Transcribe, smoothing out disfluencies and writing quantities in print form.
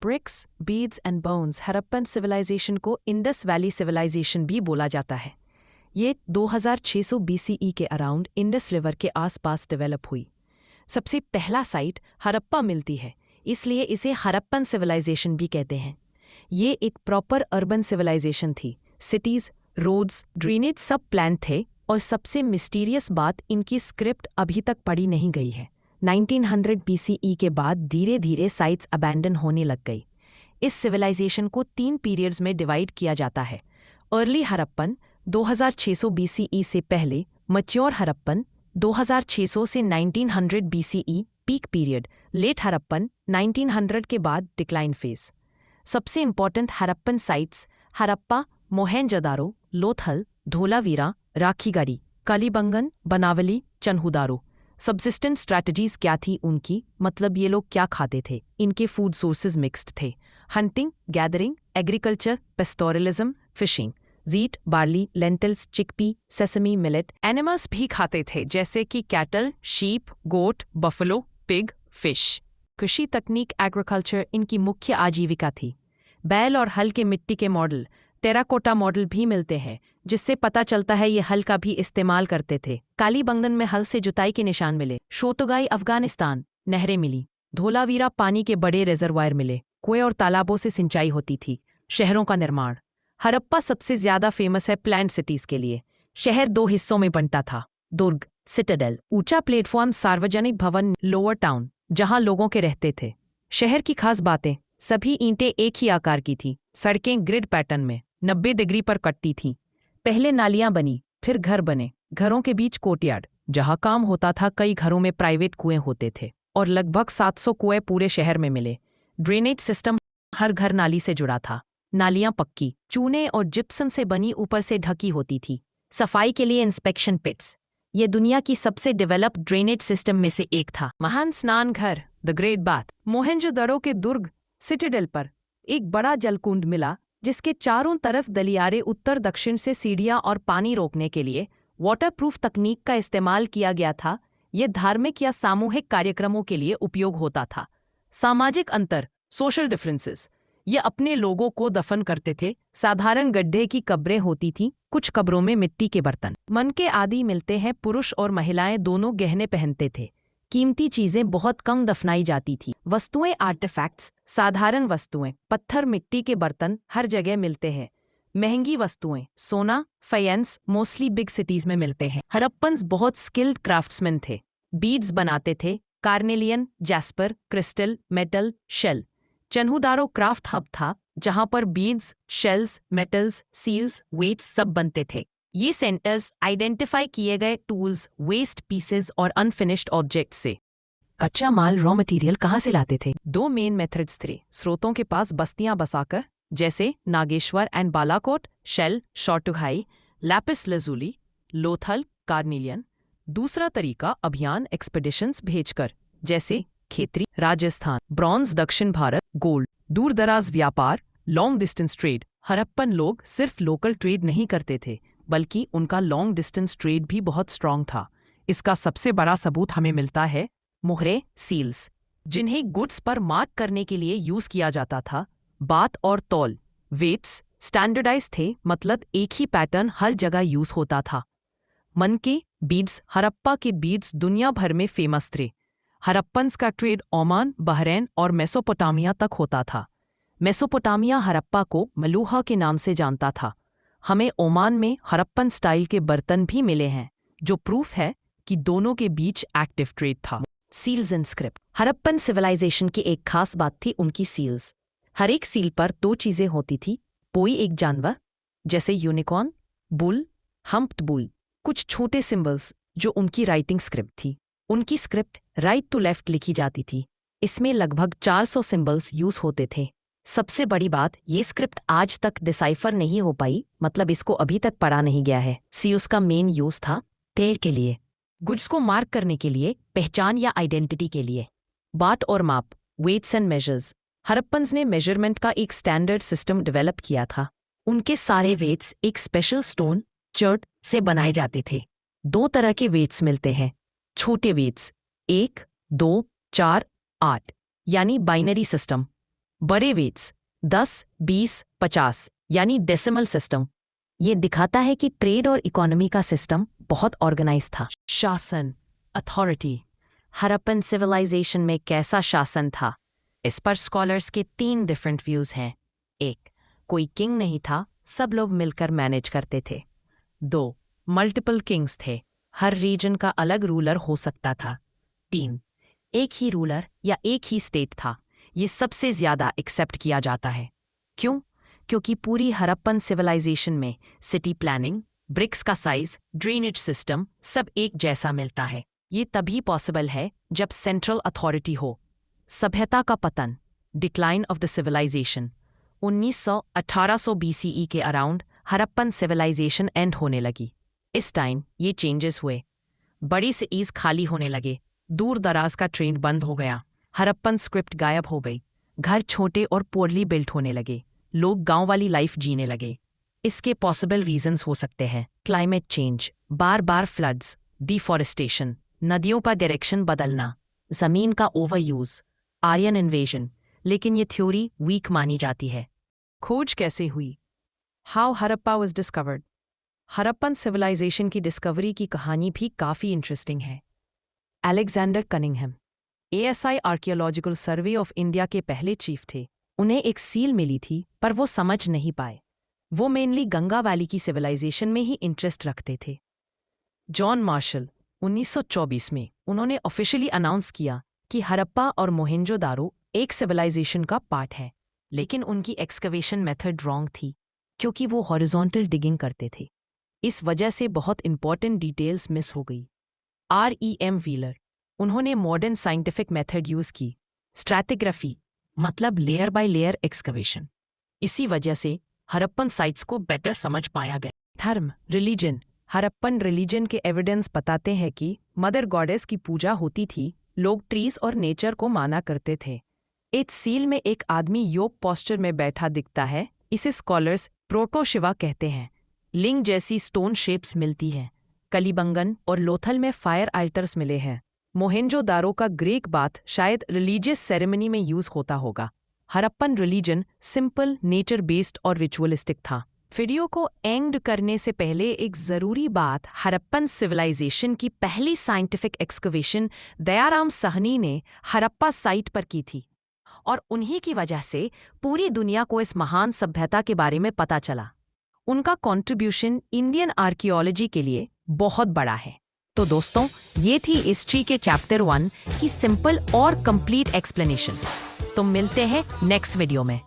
BRICS, beads and bones Harappan civilisation को Indus valley civilisation भी बोला जाता है। ये 2600 BCE के अराउंड इंडस रिवर के आसपास डेवलप हुई। सबसे पहला साइट हड़प्पा मिलती है, इसलिए इसे हड़प्पन सिविलाइजेशन भी कहते हैं। ये एक प्रॉपर अर्बन सिविलाइजेशन थी। सिटीज, रोड्स, ड्रेनेज सब प्लान थे और सबसे मिस्टीरियस बात, इनकी स्क्रिप्ट अभी तक पढ़ी नहीं गई है। 1900 BCE के बाद धीरे धीरे साइट्स अबैंडन होने लग गई। इस सिविलाइजेशन को 3 पीरियड्स में डिवाइड किया जाता है। अर्ली हड़प्पन 2600 BCE से पहले, मैच्योर हड़प्पन 2600 से 1900 BCE peak period, late Harappan 1900 के बाद डिक्लाइन फेज। सबसे important Harappan sites Harappa, Mohenjodaro, Lothal, Dholavira, Rakhigarhi, Kalibangan, Banawali, Chanhudaro. Subsistence strategies क्या थी उनकी, मतलब ये लोग क्या खाते थे? इनके फूड सोर्सेज मिक्स्ड थे। Hunting, gathering, agriculture, pastoralism, fishing. Wheat, barley, lentils, chickpea, sesame, millet. Animals भी खाते थे, जैसे कि कैटल, शीप, गोट, बफलो, पिग, फिश। कृषि तकनीक, एग्रीकल्चर इनकी मुख्य आजीविका थी। बैल और हल के मिट्टी के मॉडल, टेराकोटा मॉडल भी मिलते हैं, जिससे पता चलता है ये हल का भी इस्तेमाल करते थे। कालीबंगन में हल से जुताई के निशान मिले। शोटोगाई, अफगानिस्तान, नहरें मिली। धोलावीरा, पानी के बड़े रिजर्वायर मिले। कुएं और तालाबों से सिंचाई होती थी। शहरों का निर्माण। हड़प्पा सबसे ज्यादा फेमस है प्लान्ड सिटीज के लिए। शहर 2 हिस्सों में बनता था, दुर्ग, सिटाडेल। ऊंचा प्लेटफॉर्म, सार्वजनिक भवन, लोअर टाउन, जहां लोगों के रहते थे। शहर की खास बातें, सभी ईंटें एक ही आकार की थी। सड़कें ग्रिड पैटर्न में 90 डिग्री पर कटती थीं। पहले नालियां बनी, फिर घर बने। घरों के बीच कोर्टयार्ड, जहां काम होता था। कई घरों में प्राइवेट कुएं होते थे और लगभग 700 कुएं पूरे शहर में मिले। ड्रेनेज सिस्टम, हर घर नाली से जुड़ा था। नालियां पक्की, चूने और जिप्सम से बनी, ऊपर से ढकी होती थी। सफाई के लिए इंस्पेक्शन पिट्स, ये दुनिया की सबसे डेवलप्ड ड्रेनेज सिस्टम में से एक था। महान स्नान घर, द ग्रेट बाथ। मोहेंजोदड़ो के दुर्ग, सिटाडेल पर एक बड़ा जलकुंड मिला, जिसके चारों तरफ गलियारे, उत्तर दक्षिण से सीढ़ियां और पानी रोकने के लिए वाटरप्रूफ तकनीक का इस्तेमाल किया गया था। यह धार्मिक या सामूहिक कार्यक्रमों के लिए उपयोग होता था। सामाजिक अंतर, सोशल डिफरेंसेस, ये अपने लोगों को दफन करते थे। साधारण गड्ढे की कब्रें होती थीं, कुछ कब्रों में मिट्टी के बर्तन। मन के आदि मिलते हैं, पुरुष और महिलाएं दोनों गहने पहनते थे। कीमती चीजें बहुत कम दफनाई जाती थी। वस्तुएं, आर्टिफैक्ट्स, साधारण वस्तुएं, पत्थर, मिट्टी के बर्तन हर जगह मिलते हैं। महंगी वस्तुएं, सोना, फाइनेंस मोस्टली बिग सिटीज में मिलते हैं। हड़प्पन्स बहुत स्किल्ड क्राफ्ट्समैन थे। बीड्स बनाते थे, carnelian, jasper, crystal, metal, shell. Chanhudaro craft hub था, जहां पर beads, shells, metals, seals, weights सब बनते थे। ये सेंटर्स आइडेंटिफाई किए गए टूल्स, वेस्ट पीसेस और अनफिनिश्ड ऑब्जेक्ट्स से। कच्चा माल, रॉ मटेरियल कहाँ से लाते थे? 2 मेन मेथड्स थे। स्रोतों के पास बस्तियां बसाकर, जैसे नागेश्वर एंड बालाकोट, शेल, शॉटुघाई, लैपिस लजुली, लोथल, कार्नेलियन। दूसरा तरीका, अभियान, एक्सपेडिशंस भेजकर, जैसे खेतरी, राजस्थान, ब्रॉन्ज, दक्षिण भारत, गोल्ड। दूर दराज व्यापार, लॉन्ग डिस्टेंस ट्रेड। हड़प्पन लोग सिर्फ लोकल ट्रेड नहीं करते थे, बल्कि उनका लॉन्ग डिस्टेंस ट्रेड भी बहुत स्ट्रांग था। इसका सबसे बड़ा सबूत हमें मिलता है मुहरे, सील्स, जिन्हें गुड्स पर मार्क करने के लिए यूज किया जाता था। बात और तौल, वेट्स स्टैंडर्डाइज थे, मतलब एक ही पैटर्न हर जगह यूज होता था। मन के बीड्स, हड़प्पा के बीड्स दुनिया भर में फेमस थे। हड़प्पन्स का ट्रेड ओमान, बहरैन और मेसोपोटामिया तक होता था। मेसोपोटामिया हड़प्पा को मलूहा के नाम से जानता था। हमें ओमान में हड़प्पन स्टाइल के बर्तन भी मिले हैं, जो प्रूफ है कि दोनों के बीच एक्टिव ट्रेड था। Seals and script, Harappan civilisation की एक खास बात थी उनकी सील्स। हर एक सील पर 2 चीजें होती थी। कोई एक जानवर, जैसे यूनिकॉर्न, बुल, हम्प्ड बुल। कुछ छोटे सिंबल्स, जो उनकी राइटिंग स्क्रिप्ट थी। उनकी स्क्रिप्ट राइट टू लेफ्ट लिखी जाती थी। इसमें लगभग 400 सिंबल्स यूज होते थे। सबसे बड़ी बात, ये स्क्रिप्ट आज तक डिसाइफर नहीं हो पाई, मतलब इसको अभी तक पढ़ा नहीं गया है। सील्स का मेन यूज था टेर के लिए, गुड्स को मार्क करने के लिए, पहचान या आइडेंटिटी के लिए। बाट और माप, वेट्स एंड मेजर्स, हड़प्पन्स ने मेजरमेंट का एक स्टैंडर्ड सिस्टम डेवलप किया था। उनके सारे वेट्स एक स्पेशल स्टोन, चर्ट से बनाए जाते थे। 2 तरह के वेट्स मिलते हैं। छोटे वेट्स 1, 2, 4, 8, यानी बाइनरी सिस्टम। बड़े वेट्स 10, 20, 50 यानी डेसिमल सिस्टम। ये दिखाता है कि ट्रेड और इकोनॉमी का सिस्टम बहुत ऑर्गेनाइज था। शासन, अथॉरिटी। हड़प्पन सिविलाइजेशन में कैसा शासन था? इस पर स्कॉलर्स के 3 डिफरेंट व्यूज हैं। 1, कोई किंग नहीं था, सब लोग मिलकर मैनेज करते थे। 2, मल्टीपल किंग्स थे, हर रीजन का अलग रूलर हो सकता था। 3, एक ही रूलर या एक ही स्टेट था। ये सबसे ज्यादा एक्सेप्ट किया जाता है। क्यों? क्योंकि पूरी हड़प्पन सिविलाइजेशन में सिटी प्लानिंग, ब्रिक्स का साइज, ड्रेनेज सिस्टम सब एक जैसा मिलता है। ये तभी पॉसिबल है जब सेंट्रल अथॉरिटी हो। सभ्यता का पतन, decline of the civilisation. 1900-1800 BCE के अराउंड हड़प्पन सिविलाइजेशन एंड होने लगी। इस टाइम ये चेंजेस हुए। बड़ी सिटीज खाली होने लगे, दूर दराज का ट्रेंड बंद हो गया, हड़प्पन स्क्रिप्ट गायब हो गई, घर छोटे और पोरली बिल्ट होने लगे, लोग गांव वाली लाइफ जीने लगे। इसके पॉसिबल रीजंस हो सकते हैं क्लाइमेट चेंज, बार बार फ्लड्स, डिफॉरेस्टेशन, नदियों का डायरेक्शन बदलना, जमीन का ओवरयूज, आर्यन इन्वेजन। लेकिन ये थ्योरी वीक मानी जाती है। खोज कैसे हुई? How Harappa was discovered. Harappan civilisation की डिस्कवरी की कहानी भी काफ़ी इंटरेस्टिंग है। Alexander Cunningham ASI archaeological survey of India के पहले चीफ थे। उन्हें एक सील मिली थी पर वो समझ नहीं पाए। वो मेनली गंगा वैली की सिविलाइजेशन में ही इंटरेस्ट रखते थे। जॉन मार्शल 1924 में उन्होंने ऑफिशियली अनाउंस किया कि हड़प्पा और मोहेंजोदारो एक सिविलाइजेशन का पार्ट है, लेकिन उनकी एक्सकवेशन मेथड रॉन्ग थी क्योंकि वो हॉरिजॉन्टल डिगिंग करते थे। इस वजह से बहुत इंपॉर्टेंट डिटेल्स मिस हो गई। REM व्हीलर, उन्होंने मॉडर्न साइंटिफिक मेथड यूज की, स्ट्रैटिग्राफी मतलब लेयर बाय लेयर एक्सकवेशन। इसी वजह से हड़प्पन साइट्स को बेटर समझ पाया गया। धर्म, रिलीजन। हड़प्पन रिलीजन के एविडेंस बताते हैं कि मदर गॉडेस की पूजा होती थी, लोग ट्रीज और नेचर को माना करते थे। एक सील में एक आदमी योग पोस्चर में बैठा दिखता है, इसे स्कॉलर्स प्रोटो शिवा कहते हैं। लिंग जैसी स्टोन शेप्स मिलती हैं। कलिबंगन और लोथल में फायर अल्टर्स मिले हैं। मोहेंजोदारो का ग्रीक बाथ शायद रिलीजियस सेरेमनी में यूज होता होगा। Harappan religion simple, nature based और रिचुअलिस्टिक था। वीडियो को एंड करने से पहले एक ज़रूरी बात, हड़प्पन सिविलाइजेशन की पहली साइंटिफिक एक्सकवेशन दयाराम साहनी ने हड़प्पा साइट पर की थी और उन्हीं की वजह से पूरी दुनिया को इस महान सभ्यता के बारे में पता चला। उनका कंट्रीब्यूशन इंडियन आर्कियोलॉजी के लिए बहुत बड़ा है। तो दोस्तों, ये थी हिस्ट्री के चैप्टर 1 की सिंपल और कंप्लीट एक्सप्लेनेशन। तो मिलते हैं नेक्स्ट वीडियो में।